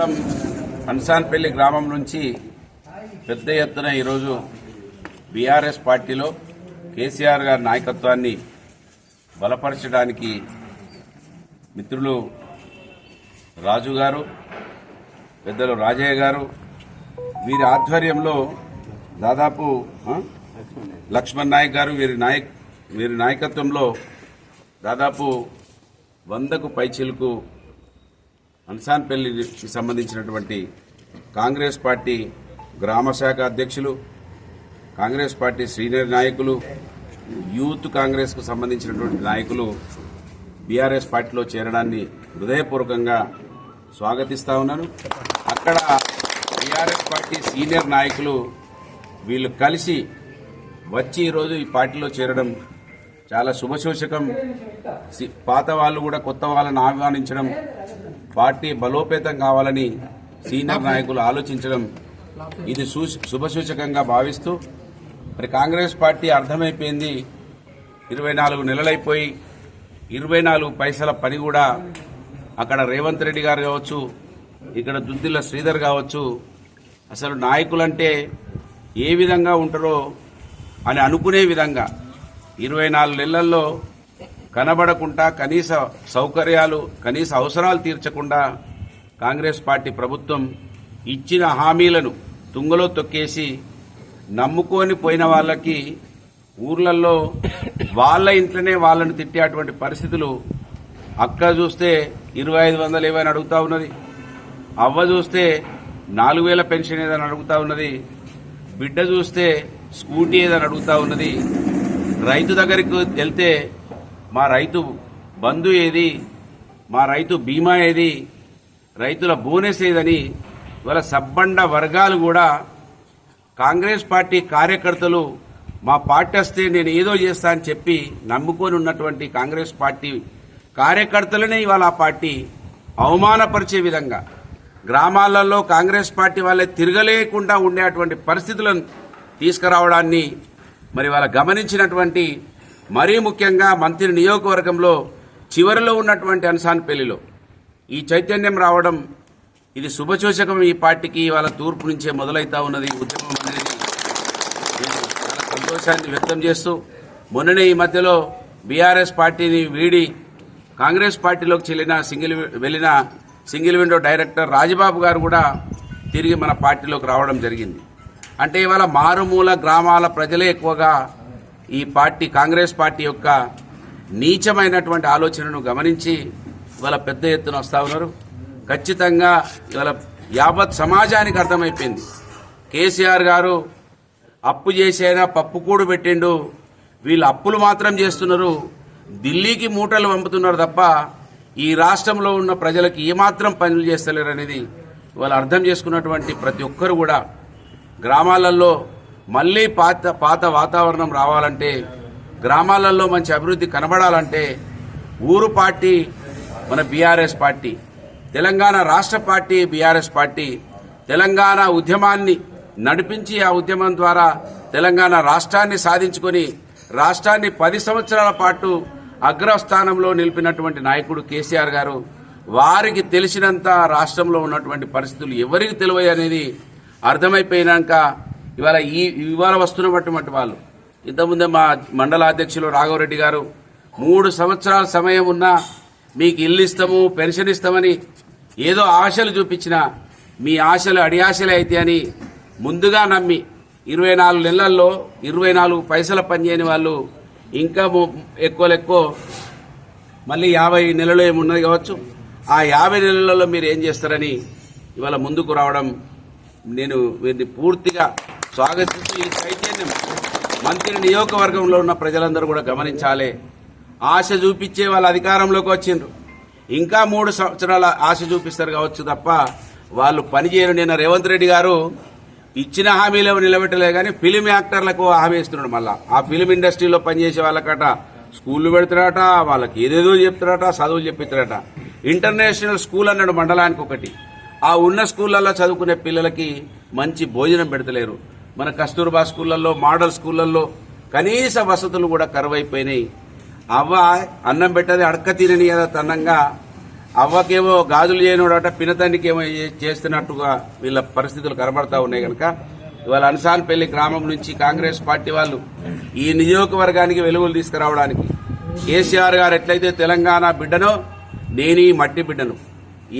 హన్సాన్పల్లి గ్రామం నుంచి పెద్ద ఎత్తున ఈరోజు బీఆర్ఎస్ పార్టీలో కేసీఆర్ గారి నాయకత్వాన్ని బలపరచడానికి మిత్రులు రాజు గారు, పెద్దలు రాజయ్య గారు వీరి ఆధ్వర్యంలో దాదాపు లక్ష్మణ్ నాయక్ గారు వీరి నాయకత్వంలో దాదాపు 100కు పైచిలకు హన్సాన్పల్లికి సంబంధించినటువంటి కాంగ్రెస్ పార్టీ గ్రామ శాఖ అధ్యక్షులు, కాంగ్రెస్ పార్టీ సీనియర్ నాయకులు, యూత్ కాంగ్రెస్కు సంబంధించినటువంటి నాయకులు బీఆర్ఎస్ పార్టీలో చేరడాన్ని హృదయపూర్వకంగా స్వాగతిస్తా ఉన్నాను. అక్కడ బీఆర్ఎస్ పార్టీ సీనియర్ నాయకులు వీళ్ళు కలిసి వచ్చి ఈరోజు ఈ పార్టీలో చేరడం చాలా శుభసూచకం. పాత వాళ్ళు కూడా కొత్త వాళ్ళని ఆహ్వానించడం, పార్టీ బలోపేతం కావాలని సీనియర్ నాయకులు ఆలోచించడం ఇది శుభసూచకంగా భావిస్తూ మరి కాంగ్రెస్ పార్టీ అర్థమైపోయింది. 24 నెలలైపోయి 24 పైసల పని కూడా అక్కడ రేవంత్ రెడ్డి గారు కావచ్చు, ఇక్కడ దుద్దిల్ల శ్రీధర్ కావచ్చు, అసలు నాయకులంటే ఏ విధంగా ఉంటారో అని అనుకునే విధంగా 24 నెలల్లో కనబడకుండా కనీస సౌకర్యాలు, కనీస అవసరాలు తీర్చకుండా కాంగ్రెస్ పార్టీ ప్రభుత్వం ఇచ్చిన హామీలను తుంగలో తొక్కేసి నమ్ముకొని పోయిన వాళ్ళకి ఊర్లలో వాళ్ళ ఇంట్లోనే వాళ్ళని తిట్టేటువంటి పరిస్థితులు. అక్క చూస్తే 2500 ఏమైనా అడుగుతా ఉన్నది, అవ్వ చూస్తే 4000 పెన్షన్ ఏదని అడుగుతా ఉన్నది, బిడ్డ చూస్తే స్కూటీ ఏదని అడుగుతా ఉన్నది. రైతు దగ్గరికి వెళ్తే మా రైతు బంధు ఏది, మా రైతు బీమా ఏది, రైతుల బోనస్ ఏదని ఇవాళ సబ్బండ వర్గాలు కూడా కాంగ్రెస్ పార్టీ కార్యకర్తలు మా పార్టీ వస్తే నేను ఏదో చేస్తా అని చెప్పి నమ్ముకొని ఉన్నటువంటి కాంగ్రెస్ పార్టీ కార్యకర్తలనే ఇవాళ ఆ పార్టీ అవమానపరిచే విధంగా గ్రామాలలో కాంగ్రెస్ పార్టీ వాళ్ళే తిరగలేకుండా ఉండేటువంటి పరిస్థితులను తీసుకురావడాన్ని మరి వాళ్ళ గమనించినటువంటి, మరీ ముఖ్యంగా మంత్రి నియోజకవర్గంలో చివరిలో ఉన్నటువంటి హన్సాన్పల్లిలో ఈ చైతన్యం రావడం ఇది శుభసూచకం. ఈ పార్టీకి వాళ్ళ తూర్పు నుంచే మొదలైతా ఉన్నది ఉద్యమం అనేది. నేను చాలా సంతోషాన్ని వ్యక్తం చేస్తూ మొన్ననే ఈ మధ్యలో బీఆర్ఎస్ పార్టీని వీడి కాంగ్రెస్ పార్టీలోకి వెళ్ళిన సింగిల్ విండో డైరెక్టర్ రాజబాబు గారు కూడా తిరిగి మన పార్టీలోకి రావడం జరిగింది. అంటే ఇవాళ మారుమూల గ్రామాల ప్రజలే ఎక్కువగా ఈ పార్టీ కాంగ్రెస్ పార్టీ యొక్క నీచమైనటువంటి ఆలోచనను గమనించి ఇవాళ పెద్ద ఎత్తున వస్తా ఉన్నారు. ఖచ్చితంగా ఇవాళ యావత్ సమాజానికి అర్థమైపోయింది, కేసీఆర్ గారు అప్పు చేసైనా పప్పు కూడు పెట్టిండు, వీళ్ళు అప్పులు మాత్రం చేస్తున్నారు, ఢిల్లీకి మూటలు పంపుతున్నారు తప్ప ఈ రాష్ట్రంలో ఉన్న ప్రజలకు ఏమాత్రం పనులు చేస్తలేరు అనేది ఇవాళ అర్థం చేసుకున్నటువంటి ప్రతి ఒక్కరు కూడా గ్రామాలలో మళ్లీ పాత వాతావరణం రావాలంటే, గ్రామాలలో మంచి అభివృద్ధి కనబడాలంటే ఊరు పార్టీ మన బీఆర్ఎస్ పార్టీ, తెలంగాణ రాష్ట్ర పార్టీ బీఆర్ఎస్ పార్టీ తెలంగాణ ఉద్యమాన్ని నడిపించి ఆ ఉద్యమం ద్వారా తెలంగాణ రాష్ట్రాన్ని సాధించుకొని రాష్ట్రాన్ని 10 సంవత్సరాల పాటు అగ్రస్థానంలో నిలిపినటువంటి నాయకుడు కేసీఆర్ గారు. వారికి తెలిసినంత రాష్ట్రంలో ఉన్నటువంటి పరిస్థితులు ఎవరికి తెలివై అనేది అర్థమైపోయినాక ఇవాళ వస్తున్నటువంటి వాళ్ళు, ఇంతకుముందే మా మండల అధ్యక్షులు రాఘవరెడ్డి గారు 3 సంవత్సరాల సమయం ఉన్నా మీకు ఇల్లు ఇస్తాము, పెన్షన్ ఇస్తామని ఏదో ఆశలు చూపించిన మీ ఆశలు అడియాశలే అయితే అని ముందుగా నమ్మి 24 నెలల్లో 24 పైసల పనిచేయని వాళ్ళు ఇంకా ఎక్కువ మళ్ళీ 50 నెలలు ఏమున్నది కావచ్చు, ఆ 50 నెలలలో మీరు ఏం చేస్తారని ఇవాళ ముందుకు రావడం నేను వీరిని పూర్తిగా స్వాగతిస్తూ ఈ చైతన్యం మంత్రి నియోజకవర్గంలో ఉన్న ప్రజలందరూ కూడా గమనించాలి. ఆశ చూపించే వాళ్ళ అధికారంలోకి వచ్చిండ్రు, ఇంకా 3 సంవత్సరాల ఆశ చూపిస్తారు కావచ్చు తప్ప వాళ్ళు పనిచేయరు. నిన్న రేవంత్ రెడ్డి గారు ఇచ్చిన హామీలు నిలబెట్టలే కానీ ఫిలిం యాక్టర్లకు హామీ ఇస్తున్నాడు. మళ్ళా ఆ ఫిలిం ఇండస్ట్రీలో పనిచేసే వాళ్ళకట స్కూళ్లు పెడతారట, వాళ్ళకి ఏదేదో చెప్తారట, చదువులు చెప్పిస్తారట. ఇంటర్నేషనల్ స్కూల్ అన్నాడు మండలానికి ఒకటి, ఆ ఉన్న స్కూళ్లలో చదువుకునే పిల్లలకి మంచి భోజనం పెడతలేరు. మన కస్తూర్బా స్కూళ్లలో, మోడల్ స్కూళ్లలో కనీస వసతులు కూడా కరువైపోయినాయి. అవ్వ అన్నం పెట్టది అడక్క తినని తన్నంగా అవ్వకేమో గాజులు చేయనోడట పినతండ్రికేమో చేస్తున్నట్టుగా వీళ్ళ పరిస్థితులు కనబడతా ఉన్నాయి కనుక ఇవాళ అనసాన్పల్లి గ్రామం నుంచి కాంగ్రెస్ పార్టీ వాళ్ళు ఈ నియోజకవర్గానికి వెలుగులు తీసుకురావడానికి కేసీఆర్ గారు ఎట్లయితే తెలంగాణ బిడ్డనో నేను ఈ మట్టి బిడ్డను,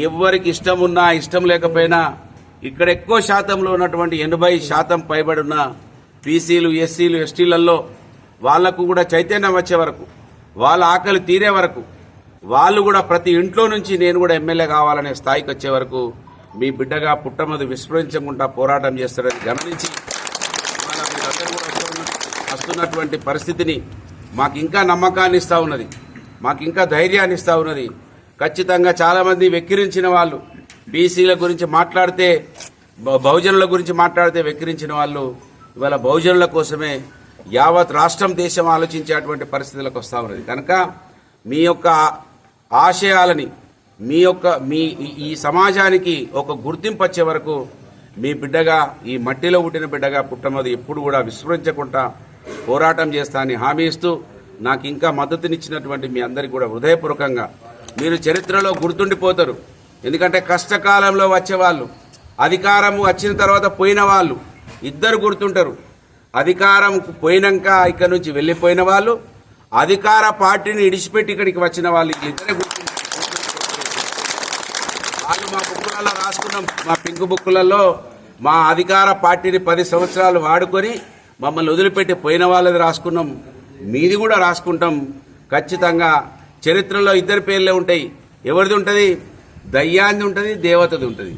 ఎవరికి ఇష్టం ఉన్నా ఇష్టం లేకపోయినా ఇక్కడ ఎక్కువ శాతంలో ఉన్నటువంటి 80% పైబడి ఉన్న బీసీలు, ఎస్సీలు, ఎస్టీలలో వాళ్లకు కూడా చైతన్యం వచ్చే వరకు, వాళ్ళ ఆకలి తీరే వరకు, వాళ్ళు కూడా ప్రతి ఇంట్లో నుంచి నేను కూడా ఎమ్మెల్యే కావాలనే స్థాయికి వచ్చే వరకు మీ బిడ్డగా పుట్టమది విస్మరించకుండా పోరాటం చేస్తారని గమనించి ఇవాళ మీరందరూ కూడా వస్తున్నటువంటి పరిస్థితిని మాకు ఇంకా నమ్మకాన్ని ఇస్తా ఉన్నది, మాకు ఇంకా ధైర్యాన్ని ఇస్తా ఉన్నది. ఖచ్చితంగా చాలామంది వెక్కిరించిన వాళ్ళు బీసీల గురించి మాట్లాడితే, బహుజనుల గురించి మాట్లాడితే వెక్కిరించిన వాళ్ళు ఇవాళ బహుజనుల కోసమే యావత్ రాష్ట్రం దేశం ఆలోచించేటువంటి పరిస్థితులకు వస్తూ ఉన్నది. కనుక మీ యొక్క ఆశయాలని మీ ఈ సమాజానికి ఒక గుర్తింపు వచ్చే వరకు మీ బిడ్డగా, ఈ మట్టిలో పుట్టిన బిడ్డగా పుట్టమది ఎప్పుడు కూడా విస్మరించకుండా పోరాటం చేస్తానని హామీ ఇస్తూ నాకు ఇంకా మద్దతునిచ్చినటువంటి మీ అందరికీ కూడా హృదయపూర్వకంగా మీరు చరిత్రలో గుర్తుండిపోతారు. ఎందుకంటే కష్టకాలంలో వచ్చేవాళ్ళు, అధికారం వచ్చిన తర్వాత పోయిన వాళ్ళు ఇద్దరు గుర్తుంటారు. అధికారం పోయినాక ఇక్కడ నుంచి వెళ్ళిపోయిన వాళ్ళు, అధికార పార్టీని ఇడిచిపెట్టి ఇక్కడికి వచ్చిన వాళ్ళు ఇద్దరే గుర్తుంటారు. వాళ్ళు మా బుక్కులలో రాసుకున్నాం, మా పింక్ బుక్కులలో మా అధికార పార్టీని 10 సంవత్సరాలు వాడుకొని మమ్మల్ని వదిలిపెట్టి పోయిన వాళ్ళది రాసుకున్నాం, మీది కూడా రాసుకుంటాం. ఖచ్చితంగా చరిత్రలో ఇద్దరు పేర్లే ఉంటాయి. ఎవరిది ఉంటుంది? దయ్యాంది ఉంటుంది, దేవతది ఉంటుంది.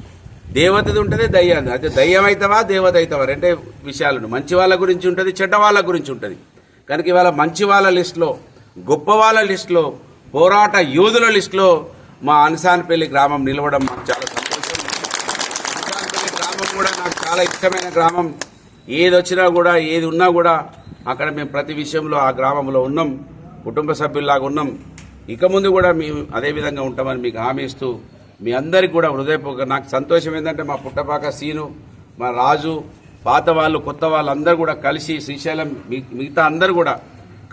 దేవతది ఉంటుంది, దయ్యాంది. అయితే దయ్యం అవుతావా దేవత అవుతావా రెండే విషయాలు. మంచి వాళ్ళ గురించి ఉంటుంది, చెడ్డ వాళ్ళ గురించి ఉంటుంది. కనుక ఇవాళ మంచి వాళ్ళ లిస్టులో, గొప్ప వాళ్ళ లిస్టులో, పోరాట యోధుల లిస్టులో మా అనసాన్పల్లి గ్రామం నిలవడం మాకు చాలా సంతోషం. అనసాన్పల్లి గ్రామం కూడా నాకు చాలా ఇష్టమైన గ్రామం. ఏది వచ్చినా కూడా, ఏది ఉన్నా కూడా అక్కడ మేము ప్రతి విషయంలో ఆ గ్రామంలో ఉన్నాం, కుటుంబ సభ్యుల్లాగా ఉన్నాం. ఇక ముందు కూడా మేము అదే విధంగా ఉంటామని మీకు హామీ ఇస్తూ మీ అందరికీ కూడా హృదయపూర్వక నాకు సంతోషం ఏంటంటే మా పుట్టపాక సీను, మా రాజు, పాత వాళ్ళు, కొత్త వాళ్ళు అందరూ కూడా కలిసి, శ్రీశైలం మిగతా అందరూ కూడా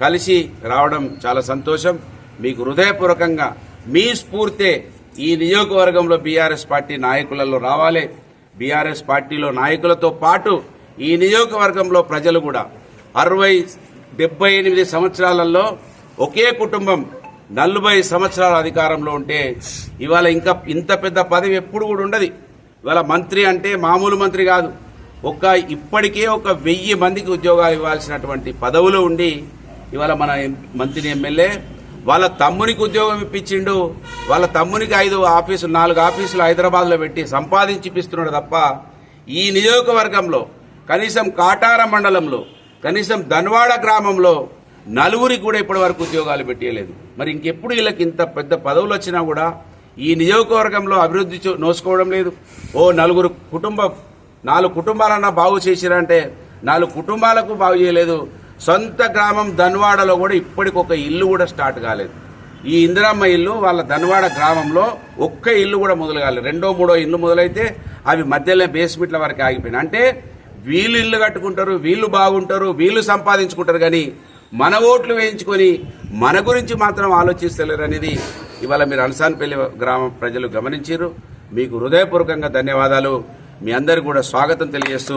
కలిసి రావడం చాలా సంతోషం. మీకు హృదయపూర్వకంగా మీ స్ఫూర్తే ఈ నియోజకవర్గంలో బీఆర్ఎస్ పార్టీ నాయకులలో రావాలి. బీఆర్ఎస్ పార్టీలో నాయకులతో పాటు ఈ నియోజకవర్గంలో ప్రజలు కూడా 78 సంవత్సరాలలో ఒకే కుటుంబం 40 సంవత్సరాల అధికారంలో ఉంటే ఇవాళ ఇంకా ఇంత పెద్ద పదవి ఎప్పుడు కూడా ఉండదు. ఇవాళ మంత్రి అంటే మామూలు మంత్రి కాదు, ఇప్పటికే 1000 మందికి ఉద్యోగాలు ఇవ్వాల్సినటువంటి పదవులు ఉండి ఇవాళ మన మంత్రి ఎమ్మెల్యే వాళ్ళ తమ్మునికి ఉద్యోగం ఇప్పించిండు. వాళ్ళ తమ్మునికి 4 ఆఫీసులు హైదరాబాద్లో పెట్టి సంపాదించిపిస్తున్నాడు తప్ప ఈ నియోజకవర్గంలో కనీసం కాటార మండలంలో, కనీసం ధన్వాడ గ్రామంలో 4 కూడా ఇప్పటి వరకు ఉద్యోగాలు పెట్టలేదు. మరి ఇంకెప్పుడు వీళ్ళకి ఇంత పెద్ద పదవులు వచ్చినా కూడా ఈ నియోజకవర్గంలో అభివృద్ధి నోసుకోవడం లేదు. 4 కుటుంబాలన్నా బాగు చేసిరంటే 4 కుటుంబాలకు బాగు చేయలేదు. సొంత గ్రామం ధన్వాడలో కూడా ఇప్పటికి ఒక ఇల్లు కూడా స్టార్ట్ కాలేదు. ఈ ఇందిరమ్మ ఇల్లు వాళ్ళ ధన్వాడ గ్రామంలో ఒక్క ఇల్లు కూడా మొదలు కాలేదు. 2ో 3ో ఇల్లు మొదలైతే అవి మధ్యలో బేస్మెంట్ల వరకు ఆగిపోయినాయి. అంటే వీళ్ళు ఇల్లు కట్టుకుంటారు, వీళ్ళు బాగుంటారు, వీళ్ళు సంపాదించుకుంటారు, కానీ మన ఓట్లు వేయించుకొని మన గురించి మాత్రం ఆలోచిస్తలేరు అనేది ఇవాళ మీరు అనసాన్పల్లి గ్రామ ప్రజలు గమనించారు. మీకు హృదయపూర్వకంగా ధన్యవాదాలు. మీ అందరికీ కూడా స్వాగతం తెలియజేస్తూ